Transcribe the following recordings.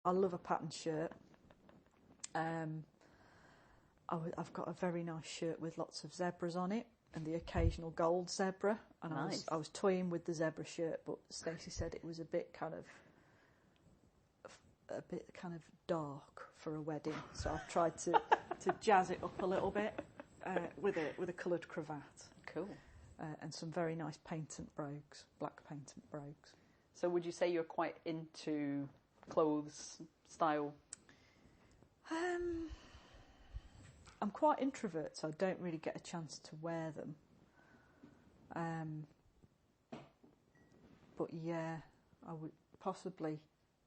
I love a patterned shirt. I've got a very nice shirt with lots of zebras on it and the occasional gold zebra. And nice. I was toying with the zebra shirt, but Stacey said it was a bit kind of dark for a wedding. So I've tried to jazz it up a little bit with a coloured cravat. Cool. And some very nice patent brogues, black patent brogues. So would you say you're quite into clothes style? I'm quite introvert, so I don't really get a chance to wear them. But yeah, I would possibly,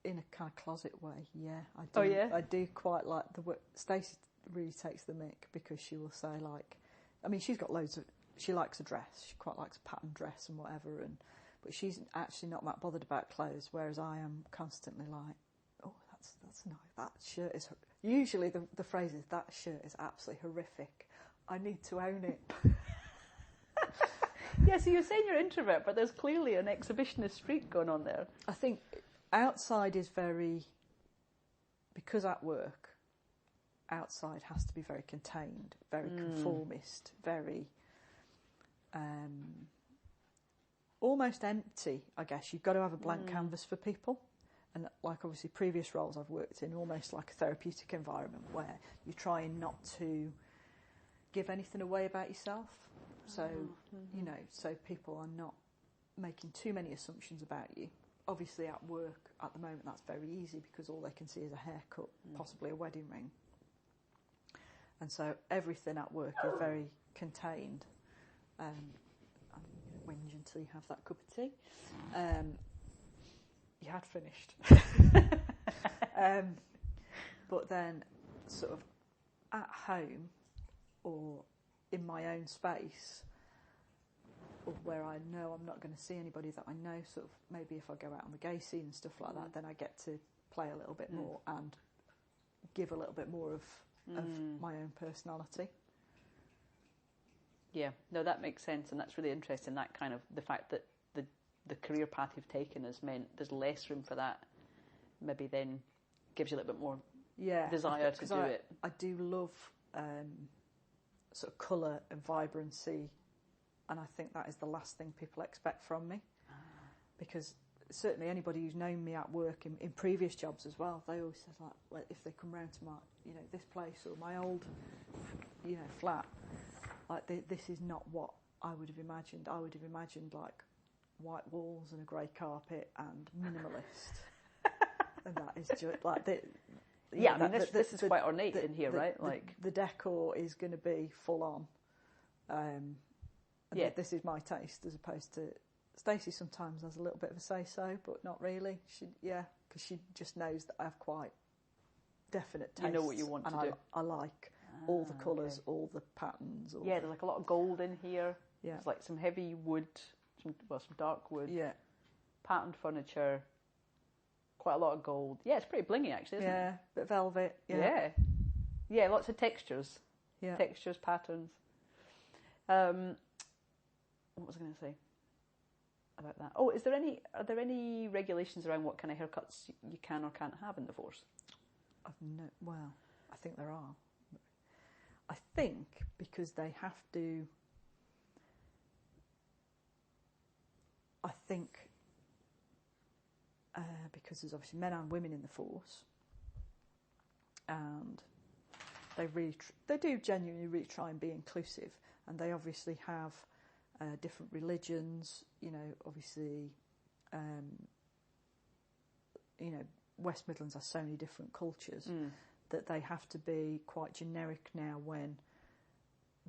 in a kind of closet way, yeah. I do, oh yeah? I do quite like the work. Stacey really takes the mick because she will say she's got loads of, she likes a dress, she quite likes a patterned dress and whatever, but she's actually not that bothered about clothes, whereas I am constantly like, oh, that's nice, that shirt is, usually the phrase is, that shirt is absolutely horrific, I need to own it. Yeah, so you're saying you're an introvert, but there's clearly an exhibitionist streak going on there. I think outside is very, because at work, outside has to be very contained, very conformist, very almost empty, I guess. You've got to have a blank canvas for people. And like obviously previous roles I've worked in, almost like a therapeutic environment where you're trying not to give anything away about yourself. So, so people are not making too many assumptions about you. Obviously at work at the moment that's very easy because all they can see is a haircut, possibly a wedding ring. And so everything at work is very contained. I'm going to whinge until you have that cup of tea. You had finished. But then sort of at home or in my own space, or where I know I'm not going to see anybody that I know, sort of maybe if I go out on the gay scene and stuff like that, then I get to play a little bit more and give a little bit more of my own personality. Yeah, no, that makes sense, and that's really interesting, that kind of, the fact that the career path you've taken has meant there's less room for that, maybe then gives you a little bit more desire to do it. I do love sort of colour and vibrancy, and I think that is the last thing people expect from me. Because certainly anybody who's known me at work in previous jobs as well, they always say like if they come round to my, this place or my old, flat, like this is not what I would have imagined. I would have imagined like white walls and a grey carpet and minimalist, and that is just like this is quite ornate in here, right? Like the decor is going to be full on. This is my taste, as opposed to Stacey. Sometimes has a little bit of a say so, but not really. Because she just knows that I have quite definite tastes. You know what you want to do. I like all the colours, all the patterns. There's like a lot of gold in here. Yeah, there's like some heavy wood, some dark wood. Yeah, patterned furniture. Quite a lot of gold. Yeah, it's pretty blingy actually, isn't it? Yeah, bit velvet. Yeah, lots of textures. Yeah, textures, patterns. What was I going to say about that? Oh, are there any regulations around what kind of haircuts you can or can't have in the force? I think there are. I think because they have to. Because there's obviously men and women in the force, and they do genuinely really try and be inclusive, and they obviously have different religions. Obviously, West Midlands has so many different cultures that they have to be quite generic now when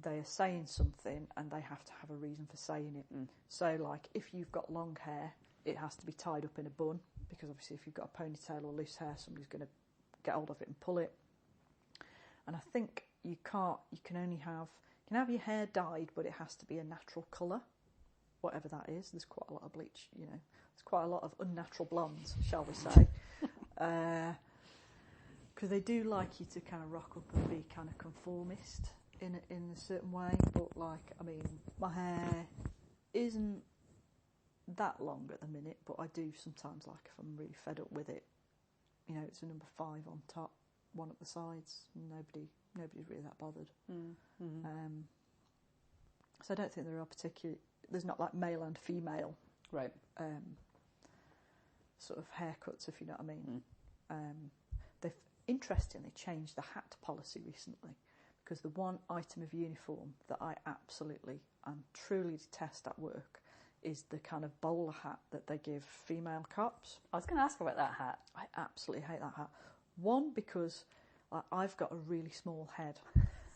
they are saying something, and they have to have a reason for saying it. So, like, if you've got long hair, it has to be tied up in a bun, because obviously if you've got a ponytail or loose hair, somebody's going to get hold of it and pull it. And I think you can have your hair dyed, but it has to be a natural colour, whatever that is. There's quite a lot of bleach, there's quite a lot of unnatural blondes, shall we say. Because they do like you to kind of rock up and be kind of conformist in a certain way, but my hair isn't that long at the minute, but I do sometimes, like, if I'm really fed up with it, it's a number 5 on top, 1 at the sides. Nobody's really that bothered. So I don't think there are there's not like male and female, right? Sort of haircuts, if you know what I mean. They've interestingly changed the hat policy recently, because the one item of uniform that I absolutely and truly detest at work is the kind of bowler hat that they give female cops. I was going to ask about that hat. I absolutely hate that hat. One, because I've got a really small head.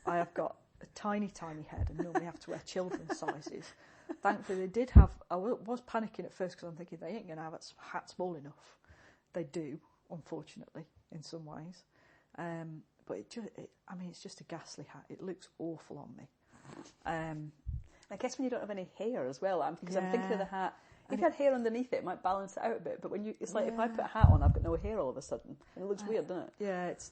I have got a tiny, tiny head and normally have to wear children's sizes. Thankfully, they did have... I was panicking at first because I'm thinking they ain't going to have a hat small enough. They do, unfortunately, in some ways. But it's just a ghastly hat. It looks awful on me. I guess when you don't have any hair as well, because I'm thinking of the hat. If you had hair underneath it, it might balance it out a bit. But it's like if I put a hat on, I've got no hair all of a sudden. And it looks weird, doesn't it? Yeah, it's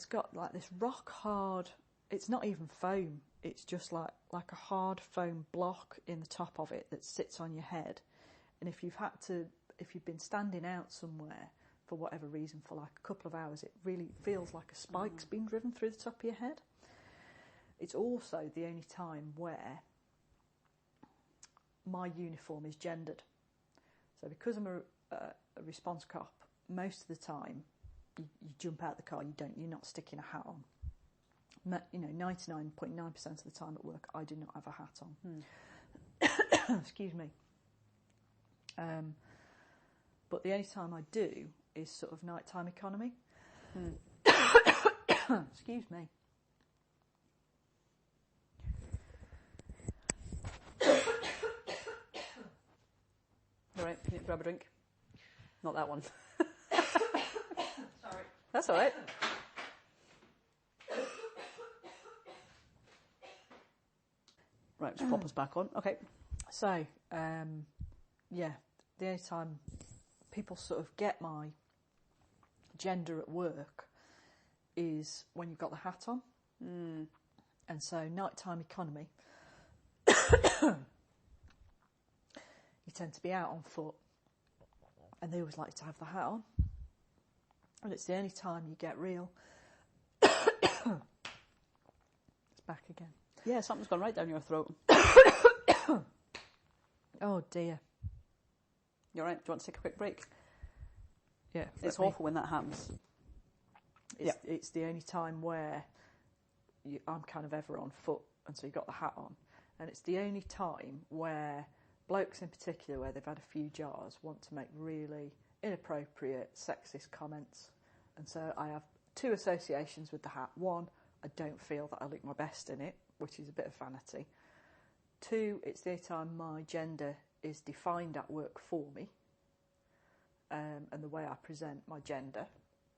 got like this rock hard. It's not even foam. It's just like a hard foam block in the top of it that sits on your head. And if you've been standing out somewhere for whatever reason for like a couple of hours, it really feels like a spike's been driven through the top of your head. It's also the only time where my uniform is gendered. So because I'm a response cop, most of the time you jump out the car, you're not sticking a hat on. 99.9% of the time at work, I do not have a hat on. Excuse me. But the only time I do is sort of nighttime economy. Excuse me. All right, can you grab a drink? Not that one. Sorry. That's all right. Right, just pop us back on. Okay. So, the only time people sort of get my gender at work is when you've got the hat on. And so, nighttime economy, you tend to be out on foot, and they always like to have the hat on. And it's the only time you get real. It's back again. Yeah, something's gone right down your throat. Oh dear. You're right. Do you want to take a quick break? Yeah. It's awful when that happens. It's the only time where I'm kind of ever on foot, and so you've got the hat on. And it's the only time where blokes in particular, where they've had a few jars, want to make really inappropriate, sexist comments. And so I have 2 associations with the hat. 1, I don't feel that I look my best in it, which is a bit of vanity. 2, it's the only time my gender is defined at work for me, and the way I present my gender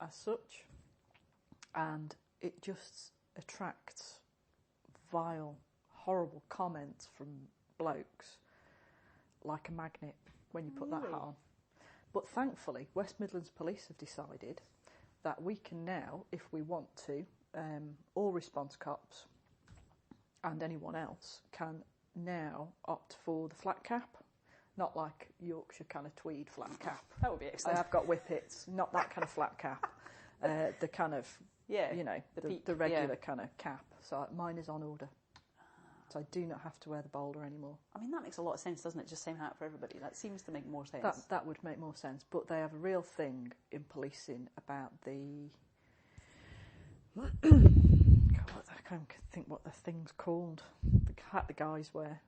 as such. And it just attracts vile, horrible comments from blokes like a magnet when you put that hat on. But thankfully, West Midlands Police have decided that we can now, if we want to, all response cops and anyone else can now opt for the flat cap. Not like Yorkshire kind of tweed flat cap. That would be excellent. I have got whippets, not that kind of flat cap. The kind of, the regular kind of cap. So mine is on order. So I do not have to wear the bowler anymore. I mean, that makes a lot of sense, doesn't it? Just same hat for everybody. That seems to make more sense. That would make more sense. But they have a real thing in policing about the... God, I can't think what the thing's called. The hat the guys wear.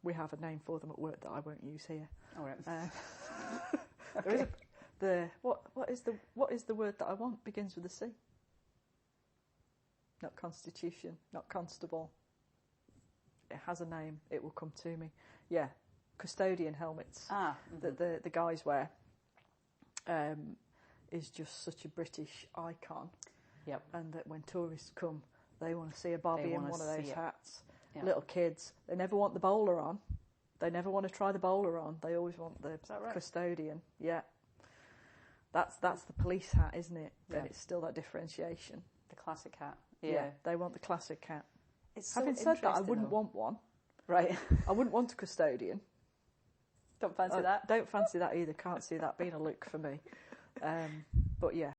We have a name for them at work that I won't use here. All right. Okay. There is what is the word that I want? Begins with a C. Not constitution, not constable. It has a name. It will come to me. Yeah, custodian helmets that the guys wear is just such a British icon. Yep. And that when tourists come, they want to see a bobby in one of those hats. Yep. Little kids, they never want the bowler on. They never want to try the bowler on. They always want the custodian. Yeah. That's the police hat, isn't it? Yeah. And it's still that differentiation. The classic hat. Yeah. They want the classic hat. It's Having said that, I wouldn't want one. Right. I wouldn't want a custodian. Don't fancy that? Don't fancy that either. Can't see that being a look for me. But yeah,